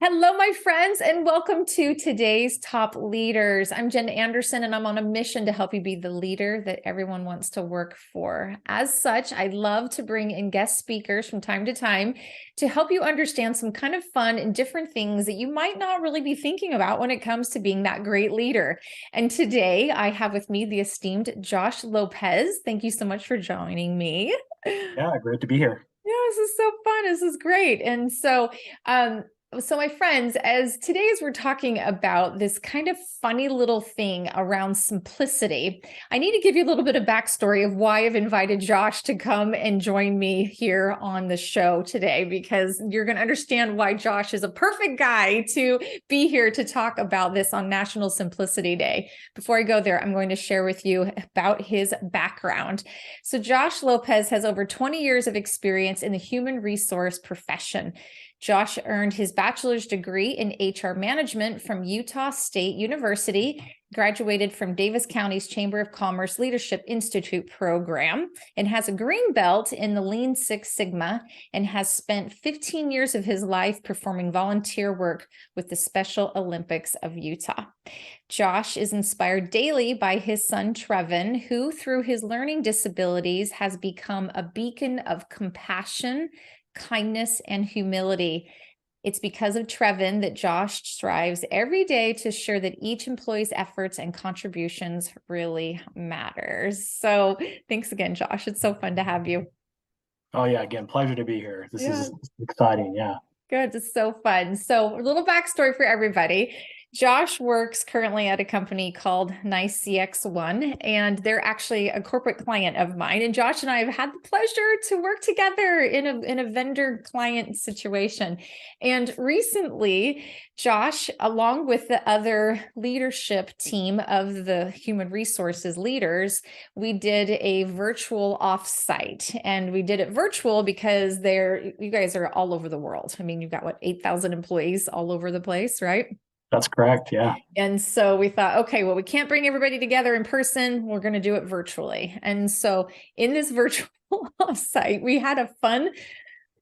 Hello, my friends, and welcome to today's Top Leaders. I'm Jen Anderson, and I'm on a mission to help you be the leader that everyone wants to work for. As such, I love to bring in guest speakers from time to time to help you understand some kind of fun and different things that you might not really be thinking about when it comes to being that great leader. And today I have with me the esteemed Josh Lopez. Thank you so much for joining me. Yeah, great to be here. Yeah, this is so fun. This is great. And so my friends, as today as we're talking about this kind of funny little thing around simplicity, I need to give you a little bit of backstory of why I've invited Josh to come and join me here on the show today, because you're going to understand why Josh is a perfect guy to be here to talk about this on National Simplicity Day. Before I go there, I'm going to share with you about his background. So Josh Lopez has over 20 years of experience in the human resource profession. Josh earned his bachelor's degree in HR management from Utah State University, graduated from Davis County's Chamber of Commerce Leadership Institute program, and has a green belt in the Lean Six Sigma, and has spent 15 years of his life performing volunteer work with the Special Olympics of Utah. Josh is inspired daily by his son, Trevin, who, through his learning disabilities, has become a beacon of compassion, kindness, and humility. It's because of Trevin that Josh strives every day to ensure that each employee's efforts and contributions really matters. So thanks again, Josh. It's so fun to have you. Oh yeah, again, pleasure to be here. This Yeah. is exciting. Yeah. Good. It's so fun. So a little backstory for everybody. Josh works currently at a company called Nice CX1, and they're actually a corporate client of mine. And Josh and I have had the pleasure to work together in a vendor client situation. And recently, Josh, along with the other leadership team of the human resources leaders, we did a virtual offsite, and we did it virtual because you guys are all over the world. I mean, you've got 8,000 employees all over the place, right? That's correct. Yeah. And so we thought, okay, well, we can't bring everybody together in person. We're going to do it virtually. And so in this virtual offsite, we had a fun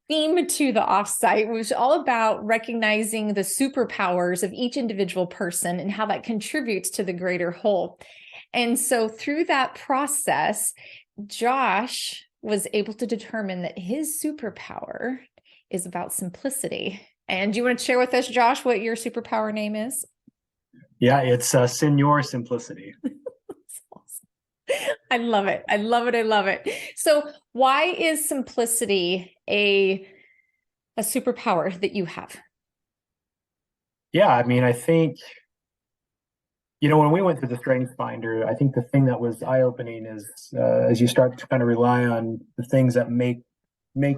theme to the offsite, which was all about recognizing the superpowers of each individual person and how that contributes to the greater whole. And so through that process, Josh was able to determine that his superpower is about simplicity. And do you want to share with us, Josh, what your superpower name is? Yeah, it's Senor Simplicity. I love it. I love it. I love it. So why is simplicity a superpower that you have? Yeah, I mean, I think, when we went through the Strength Finder, I think the thing that was eye-opening is as you start to kind of rely on the things that make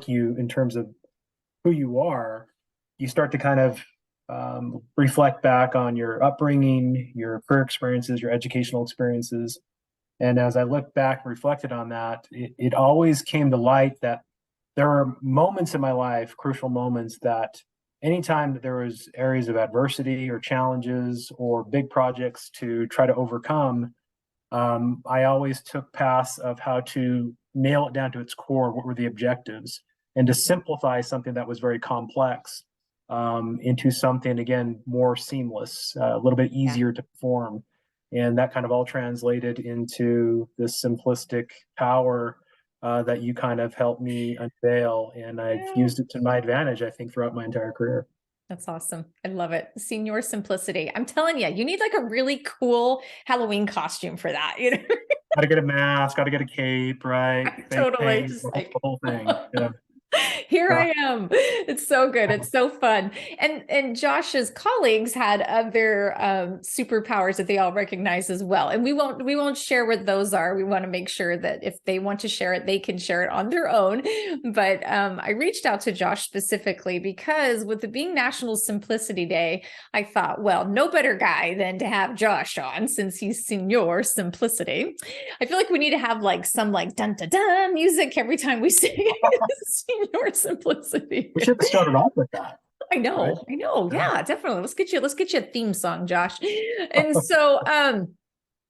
you in terms of who you are, you start to kind of reflect back on your upbringing, your career experiences, your educational experiences. And as I looked back and reflected on that, it always came to light that there were moments in my life, crucial moments, that anytime that there was areas of adversity or challenges or big projects to try to overcome, I always took paths of how to nail it down to its core. What were the objectives? And to simplify something that was very complex into something, again, more seamless, a little bit Yeah. easier to perform. And that kind of all translated into this simplistic power that you kind of helped me unveil. And I've Yeah. used it to my advantage, I think, throughout my entire career. That's awesome. I love it. Senor Simplicity. I'm telling you, you need like a really cool Halloween costume for that. Got to get a mask, got to get a cape, right? Face Totally. paint, Just the like whole thing. Yeah. here Yeah. I am. It's so good. It's so fun. And Josh's colleagues had other superpowers that they all recognize as well. And we won't share what those are. We want to make sure that if they want to share it, they can share it on their own. But I reached out to Josh specifically because with it being National Simplicity Day, I thought, well, no better guy than to have Josh on since he's Senor Simplicity. I feel like we need to have like some like dun dun dun music every time we say Senor Simplicity. We should have started off with that, I right? know, I know. Yeah. Yeah, definitely. Let's get you a theme song, Josh. And so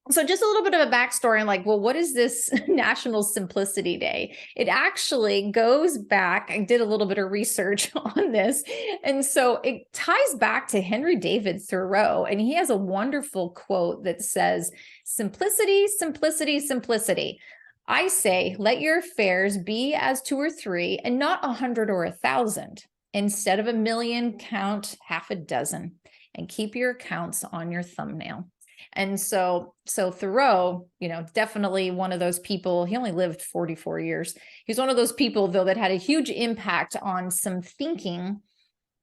So just a little bit of a backstory on like, well, what is this National Simplicity Day? It actually goes back. I did a little bit of research on this. And so it ties back to Henry David Thoreau. And he has a wonderful quote that says, simplicity, simplicity, simplicity. I say, let your affairs be as two or three and not 100 or 1,000. Instead of 1,000,000, count half a dozen and keep your accounts on your thumbnail. And so Thoreau, definitely one of those people. He only lived 44 years. He's one of those people, though, that had a huge impact on some thinking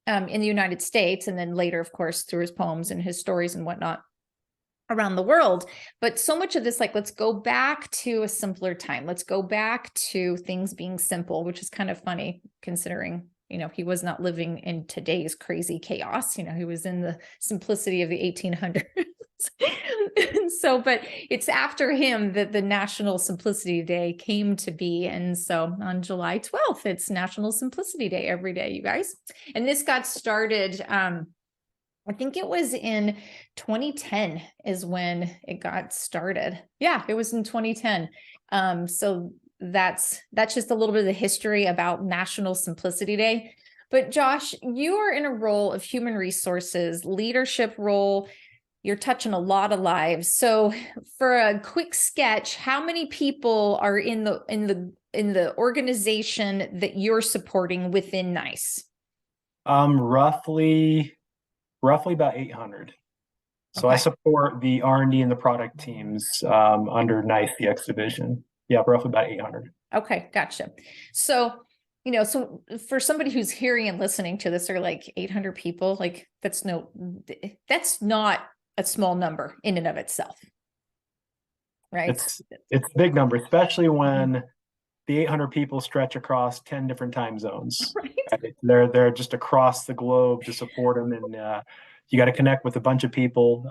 in the United States, and then later, of course, through his poems and his stories and whatnot around the world. But so much of this, like, let's go back to a simpler time. Let's go back to things being simple, which is kind of funny considering he was not living in today's crazy chaos. He was in the simplicity of the 1800s. And so, but it's after him that the National Simplicity Day came to be. And so on July 12th, it's National Simplicity Day every day, you guys. And this got started, I think it was in 2010 is when it got started. Yeah, it was in 2010. So that's just a little bit of the history about National Simplicity Day. But Josh, you are in a role of human resources, leadership role. You're touching a lot of lives. So for a quick sketch, how many people are in the organization that you're supporting within NICE? Roughly about 800. So I Okay. support the R&D and the product teams under NICE, the X division. Yeah, roughly about 800. Okay, gotcha. So, so for somebody who's hearing and listening to this, they're like 800 people, like that's not a small number in and of itself, right? It's a big number, especially when the 800 people stretch across 10 different time zones. Right. Right? They're just across the globe to support them, and you got to connect with a bunch of people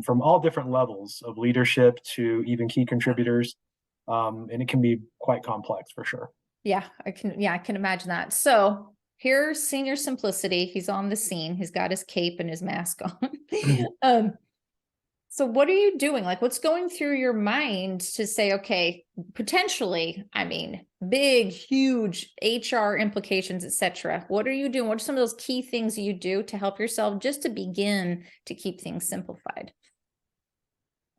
from all different levels of leadership to even key contributors, and it can be quite complex for sure. Yeah, I can imagine that. So here's Senior Simplicity. He's on the scene. He's got his cape and his mask on. So what are you doing? Like, what's going through your mind to say, okay, potentially, big, huge HR implications, etc. What are you doing? What are some of those key things you do to help yourself just to begin to keep things simplified?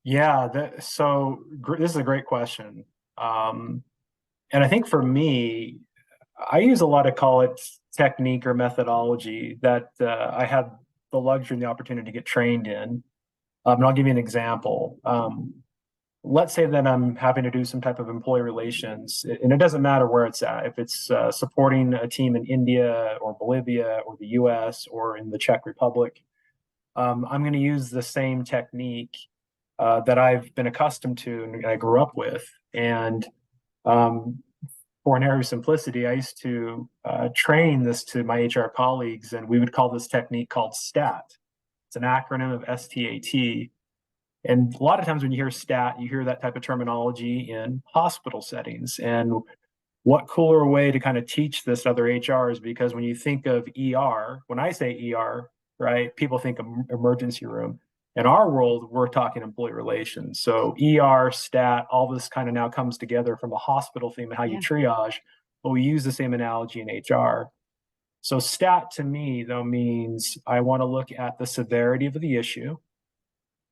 Yeah, this is a great question. And I think for me, I use a lot of call it technique or methodology that I had the luxury and the opportunity to get trained in. And I'll give you an example. Let's say that I'm having to do some type of employee relations, and it doesn't matter where it's at. If it's supporting a team in India or Bolivia or the US or in the Czech Republic, I'm going to use the same technique that I've been accustomed to and I grew up with. And for an area of simplicity, I used to train this to my HR colleagues, and we would call this technique called STAT. It's an acronym of STAT. And a lot of times when you hear STAT, you hear that type of terminology in hospital settings. And what cooler way to kind of teach this to other HRs? Because when you think of ER, when I say ER, right, people think of emergency room. In our world, we're talking employee relations. So ER, STAT, all this kind of now comes together from a hospital theme and how you triage, but we use the same analogy in HR. So STAT to me, though, means I want to look at the severity of the issue.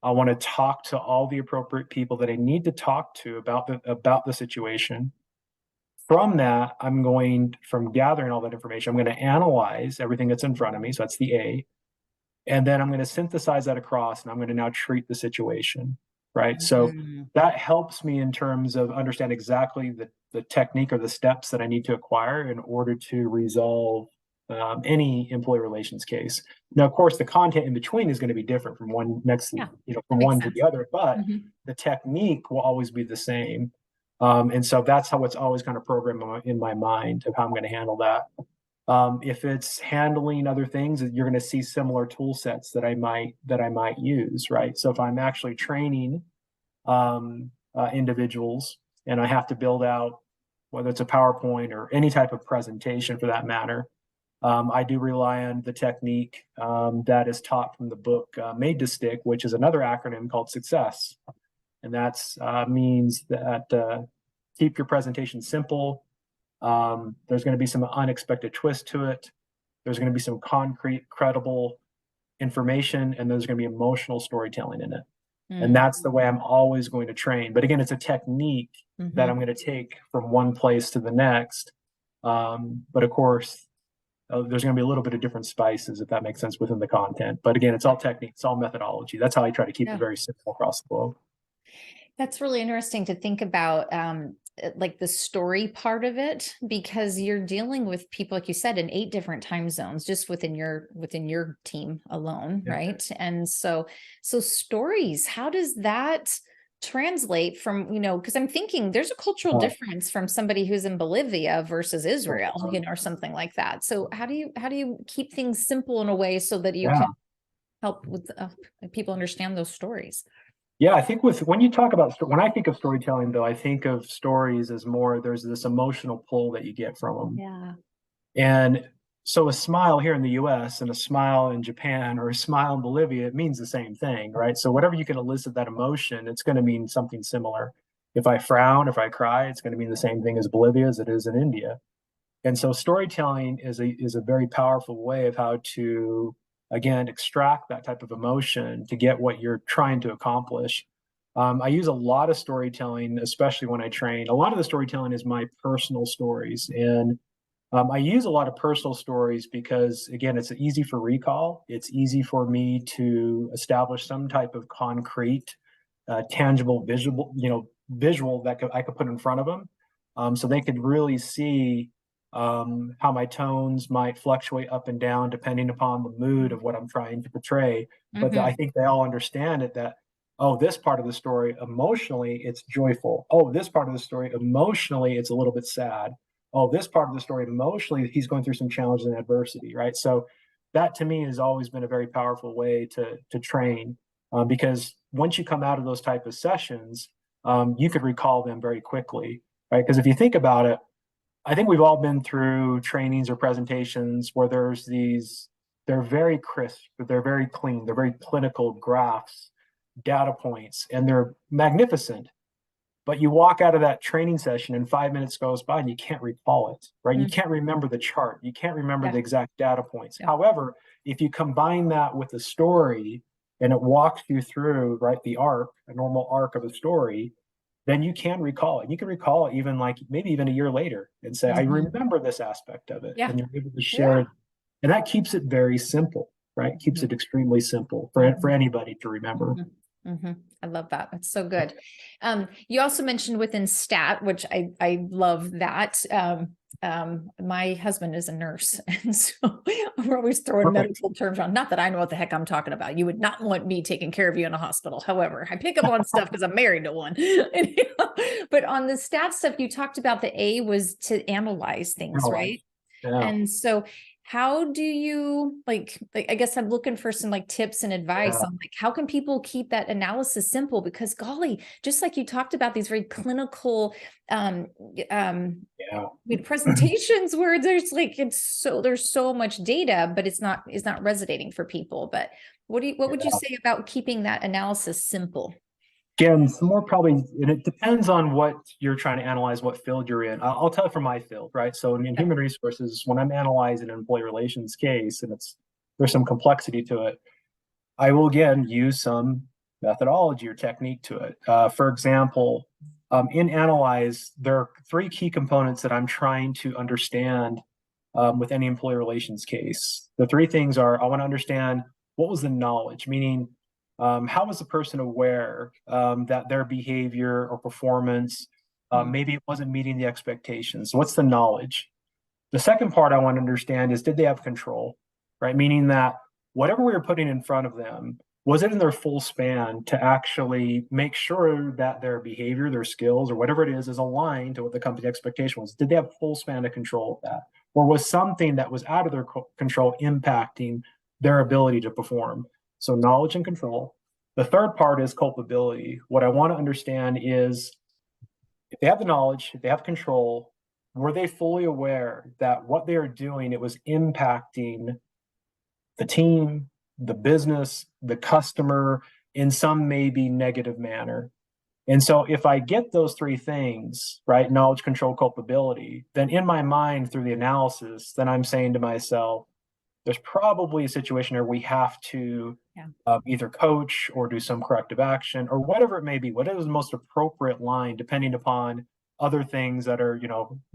I want to talk to all the appropriate people that I need to talk to about the situation. From that, from gathering all that information, I'm going to analyze everything that's in front of me. So that's the A. And then I'm going to synthesize that across, and I'm going to now treat the situation, right? So that helps me in terms of understand exactly the technique or the steps that I need to acquire in order to resolve any employee relations case. Now, of course, the content in between is going to be different from one from one to the other, but the technique will always be the same. And so that's how it's always kind of programmed in my mind of how I'm going to handle that. If it's handling other things, you're going to see similar tool sets that I might use, right? So if I'm actually training individuals and I have to build out, whether it's a PowerPoint or any type of presentation for that matter, I do rely on the technique that is taught from the book Made to Stick, which is another acronym called SUCCESS. and that's means that keep your presentation simple. There's going to be some unexpected twist to it. There's going to be some concrete, credible information, and there's going to be emotional storytelling in it. And Mm. that's the way I'm always going to train. But again, it's a technique that Mhm. I'm going to take from one place to the next. But of course, there's going to be a little bit of different spices, if that makes sense, within the content. But again, it's all technique, it's all methodology. That's how I try to keep it Yeah. very simple across the globe. That's really interesting to think about, like the story part of it, because you're dealing with people, like you said, in 8 different time zones, just within your team alone, Yeah. right? And so stories, how does that translate from, because I'm thinking there's a cultural Uh, difference from somebody who's in Bolivia versus Israel, uh, or something like that. So how do you keep things simple in a way so that you yeah. can help with people understand those stories? Yeah, I think when you talk about when I think of storytelling, though, I think of stories as more there's this emotional pull that you get from them. Yeah. And so a smile here in the US and a smile in Japan or a smile in Bolivia, it means the same thing, right? So whatever you can elicit that emotion, it's going to mean something similar. If I frown, if I cry, it's going to mean the same thing as Bolivia as it is in India. And so storytelling is a very powerful way of how to again extract that type of emotion to get what you're trying to accomplish. I use a lot of storytelling, especially when I train. A lot of the storytelling is my personal stories, and I use a lot of personal stories because, again, it's easy for recall. It's easy for me to establish some type of concrete, tangible, visual that I could put in front of them, so they could really see how my tones might fluctuate up and down depending upon the mood of what I'm trying to portray. But I Mm-hmm. think they all understand it that, oh, this part of the story emotionally it's joyful. Oh, this part of the story emotionally it's a little bit sad. Oh, this part of the story emotionally he's going through some challenges and adversity, right? So that to me has always been a very powerful way to train, because once you come out of those type of sessions, you could recall them very quickly, right? Because if you think about it, I think we've all been through trainings or presentations where they're very crisp, but they're very clean, they're very clinical graphs, data points, and they're magnificent. But you walk out of that training session and 5 minutes goes by and you can't recall it, right? You Mm. can't remember the chart. You can't remember the Yeah. exact data points. Yeah. However, if you combine that with a story and it walks you through, right, the arc, a normal arc of a story, then you can recall it. You can recall it even like maybe even a year later and say, I Mhm. remember this aspect of it. Yeah. And you're able to share Yeah. it. And that keeps it very simple, right? Keeps Mhm. it extremely simple for Mhm. anybody to remember. Mhm. Mhm. I love that. That's so good. You also mentioned within stat, which I love that. My husband is a nurse, and so we're always throwing Perfect. medical terms around. Not that I know what the heck I'm talking about. You would not want me taking care of you in a hospital. However, I pick up on stuff because I'm married to one. But on the stat stuff, you talked about the A was to analyze things, Analyze. right? Yeah. And so how do you like I guess I'm looking for some like tips and advice Yeah. on like how can people keep that analysis simple, because golly, just like you talked about these very clinical um um Yeah. presentations where there's so much data, but it's not resonating for people. But what would you say about keeping that analysis simple? Again, some more probably, and it depends on what you're trying to analyze, what field you're in. I'll tell you from my field, right? So in Yeah. human resources, when I'm analyzing an employee relations case and there's some complexity to it, I will again use some methodology or technique to it. For example, in Analyze, there are 3 key components that I'm trying to understand with any employee relations case. The 3 things are I want to understand what was the knowledge, meaning how was the person aware that their behavior or performance Mm. maybe it wasn't meeting the expectations. So what's the knowledge? The second part I want to understand is did they have control, right? Meaning that whatever we were putting in front of them, was it in their full span to actually make sure that their behavior, their skills, or whatever it is aligned to what the company expectation was? Did they have full span of control of that? Or was something that was out of their control impacting their ability to perform? So, knowledge and control. The third part is culpability. What I want to understand is if they have the knowledge, if they have control, were they fully aware that what they are doing, it was impacting the team, the business, the customer in some maybe negative manner? And so if I get those three things, right, knowledge, control, culpability, then in my mind through the analysis, then I'm saying to myself, there's probably a situation where we have to Yeah. either coach or do some corrective action or whatever it may be, whatever is the most appropriate line, depending upon other things that are,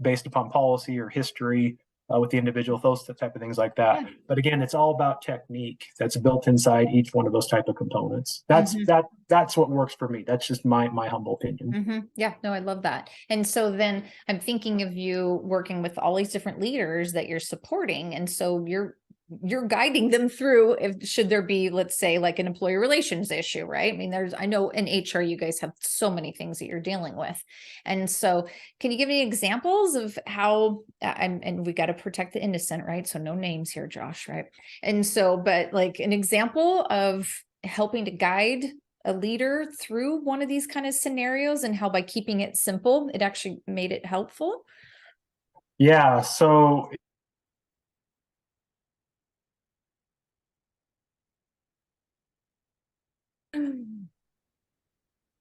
based upon policy or history with the individual, those type of things like that. Yeah. But again, it's all about technique that's built inside each one of those type of components. That's Mhm. that's what works for me. That's just my humble opinion. Yeah, no, I love that. And so then I'm thinking of you working with all these different leaders that you're supporting. And so you're guiding them through if should there be, let's say, like an employee relations issue, right? I mean, I know in HR you guys have so many things that you're dealing with. And so can you give me examples of how and we got to protect the innocent, right? So no names here, Josh, right? And so, but like an example of helping to guide a leader through one of these kind of scenarios and how by keeping it simple, it actually made it helpful? Yeah. So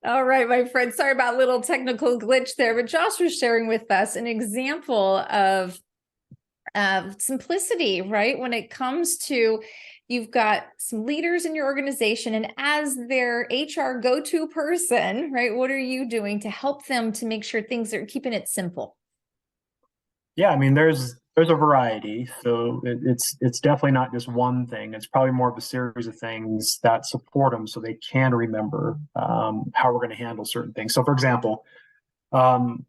All right, my friend. Sorry about a little technical glitch there, but Josh was sharing with us an example of simplicity, right? When it comes to you've got some leaders in your organization, and as their HR go-to person, right? What are you doing to help them to make sure things are keeping it simple? yeah, I mean, there's a variety, so it's definitely not just one thing. It's probably more of a series of things that support them, so they can remember how we're going to handle certain things. So, for example, um,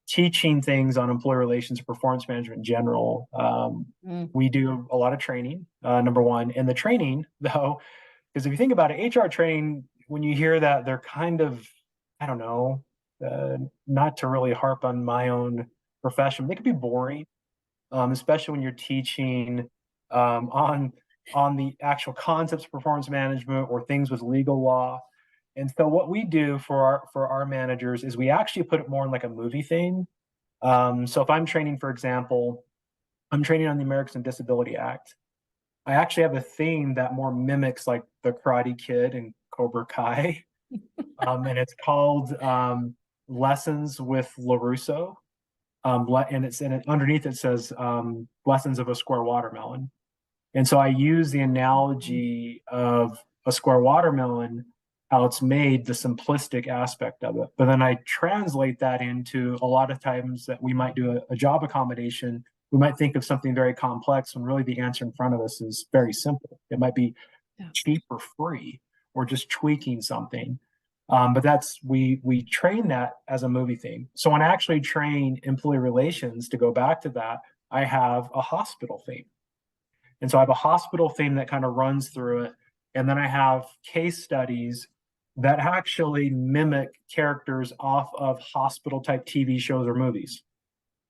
teaching things on employee relations, performance management in general, Mm. we do a lot of training. Number one, and the training though, because if you think about it, HR training, when you hear that, they're kind of, I don't know, not to really harp on my own profession, they could be boring, especially when you're teaching on the actual concepts of performance management or things with legal law. And so what we do for our managers is we actually put it more in like a movie theme. So if I'm training, for example, I'm training on the Americans with Disability Act. I actually have a theme that more mimics like the Karate Kid and Cobra Kai, and it's called Lessons with LaRusso. And underneath it says lessons of a square watermelon. And so I use the analogy of a square watermelon, how it's made, the simplistic aspect of it. But then I translate that into a lot of times that we might do a job accommodation. We might think of something very complex when really the answer in front of us is very simple. It might be Yeah. cheap or free or just tweaking something. But we train that as a movie theme. So when I actually train employee relations, to go back to that, I have a hospital theme. And so I have a hospital theme that kind of runs through it. And then I have case studies that actually mimic characters off of hospital type TV shows or movies.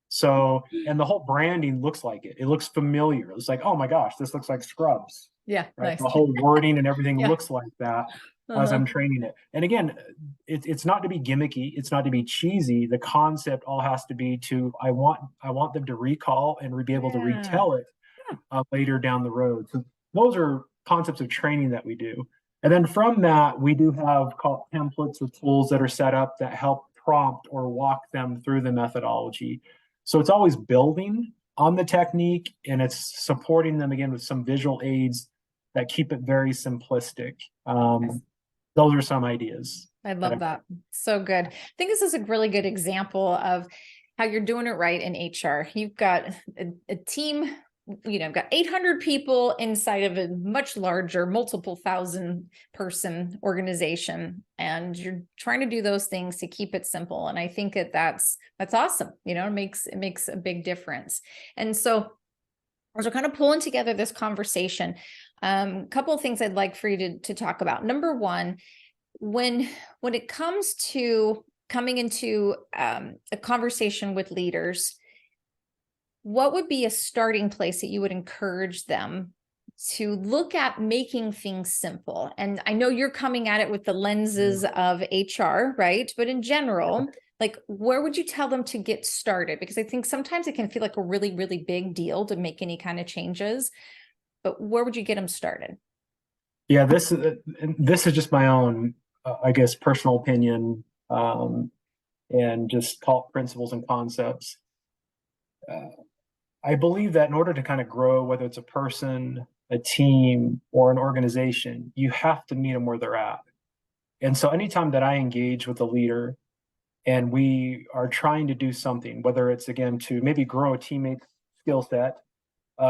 So, and the whole branding looks like it. It looks familiar. It's like, oh my gosh, this looks like Scrubs, Yeah, right? nice. The whole wording and everything Yeah. looks like that as Uh-huh. I'm training it. And again, it's not to be gimmicky. It's not to be cheesy. The concept all has to be to I want them to recall and be able to Yeah. retell it later down the road. So those are concepts of training that we do. And then from that, we do have called templates or tools that are set up that help prompt or walk them through the methodology. So it's always building on the technique and it's supporting them again with some visual aids that keep it very simplistic. Those are some ideas I that love I've. that. So good. I think this is a really good example of how you're doing it right in HR. You've got a team, got 800 people inside of a much larger, multiple thousand person organization, and you're trying to do those things to keep it simple. And I think that's awesome. It makes a big difference. And so as we're kind of pulling together this conversation, a couple of things I'd like for you to talk about. Number one, when it comes to coming into a conversation with leaders, what would be a starting place that you would encourage them to look at making things simple? And I know you're coming at it with the lenses of HR, right? But in general, like where would you tell them to get started? Because I think sometimes it can feel like a really, really big deal to make any kind of changes, but where would you get them started? Yeah, this is just my own, I guess, personal opinion. and just call it principles and concepts. I believe that in order to kind of grow, whether it's a person, a team, or an organization, you have to meet them where they're at. And so anytime that I engage with a leader and we are trying to do something, whether it's again to maybe grow a teammate's skill set,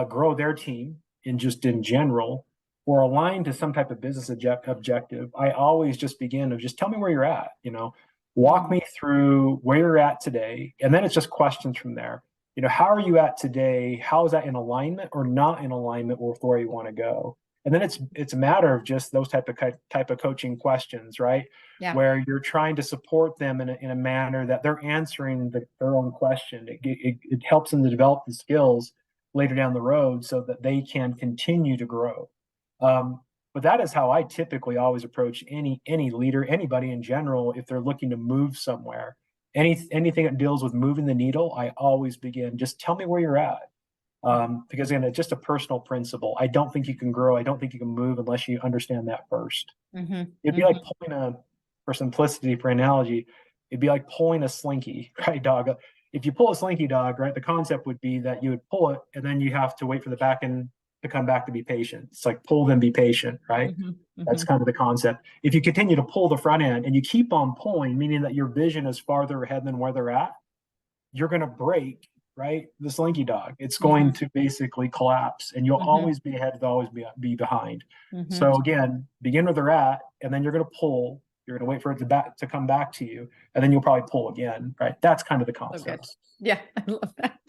grow their team in general, or align to some type of business objective, I always just begin of just tell me where you're at, walk me through where you're at today. And then it's just questions from there. How are you at today? How is that in alignment or not in alignment with where you want to go? And then it's a matter of just those type of coaching questions, right? Yeah. Where you're trying to support them in a manner that they're answering their own question. It helps them to develop the skills later down the road so that they can continue to grow. But that is how I typically always approach any leader, anybody in general, if they're looking to move somewhere. Anything that deals with moving the needle, I always begin, just tell me where you're at. Because again, it's just a personal principle. I don't think you can grow. I don't think you can move unless you understand that first. It'd be like pulling for simplicity, for analogy, it'd be like pulling a slinky, right, dog? If you pull a slinky dog, right, the concept would be that you would pull it and then you have to wait for the back end to come back to be patient. It's like pull, then be patient, right? That's kind of the concept. If you continue to pull the front end and you keep on pulling, meaning that your vision is farther ahead than where they're at, you're going to break, right? The slinky dog. It's going to basically collapse and you'll always be ahead, you'll always be behind. So again, begin where they're at, and then you're going to pull. You're going to wait for it to come back to you, and then you'll probably pull again, right? That's kind of the concept. Yeah, I love that.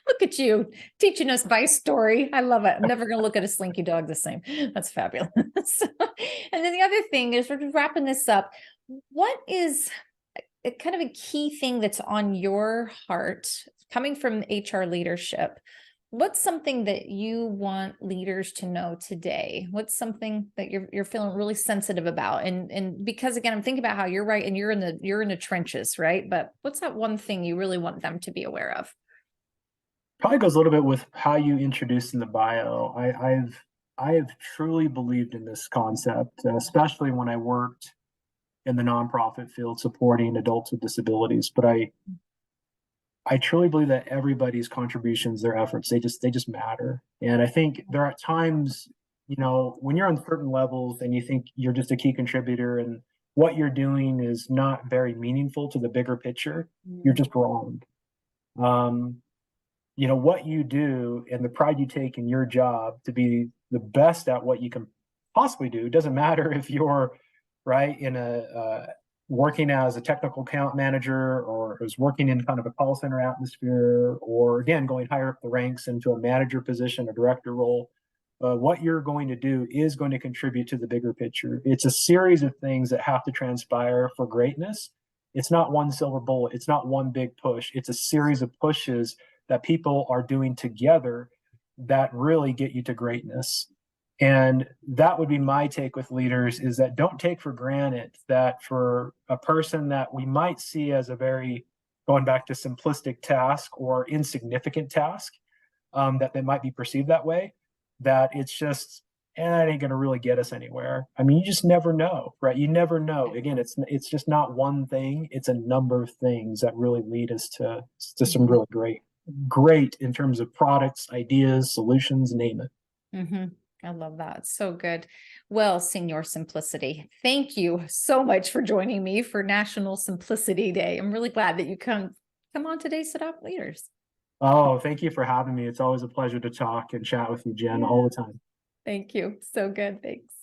Look at you teaching us by story. I love it. I'm never going to look at a slinky dog the same. That's fabulous. And then the other thing is, we're just wrapping this up. What is kind of a key thing that's on your heart coming from HR leadership? What's something that you want leaders to know today? What's something that you're feeling really sensitive about? And because again, I'm thinking about how you're right and you're in the trenches, right? But what's that one thing you really want them to be aware of? Probably goes a little bit with how you introduced in the bio. I have truly believed in this concept, especially when I worked in the nonprofit field supporting adults with disabilities. But I truly believe that everybody's contributions, their efforts, they just matter. And I think there are times, when you're on certain levels and you think you're just a key contributor and what you're doing is not very meaningful to the bigger picture, you're just wrong. What you do and the pride you take in your job to be the best at what you can possibly do, doesn't matter if you're right in working as a technical account manager or is working in kind of a call center atmosphere, or again, going higher up the ranks into a manager position, a director role. What you're going to do is going to contribute to the bigger picture. It's a series of things that have to transpire for greatness. It's not one silver bullet. It's not one big push. It's a series of pushes that people are doing together that really get you to greatness. And that would be my take with leaders, is that don't take for granted that for a person that we might see as a very, going back to simplistic task or insignificant task, that they might be perceived that way, that it's just, that ain't going to really get us anywhere. I mean, you just never know, right? You never know. Again, it's just not one thing. It's a number of things that really lead us to some really great in terms of products, ideas, solutions, name it. I love that. It's so good. Well, Senor Simplicity, thank you so much for joining me for National Simplicity Day. I'm really glad that you come on today's Set Up Leaders. Oh, thank you for having me. It's always a pleasure to talk and chat with you, Jen, all the time. Thank you. So good. Thanks.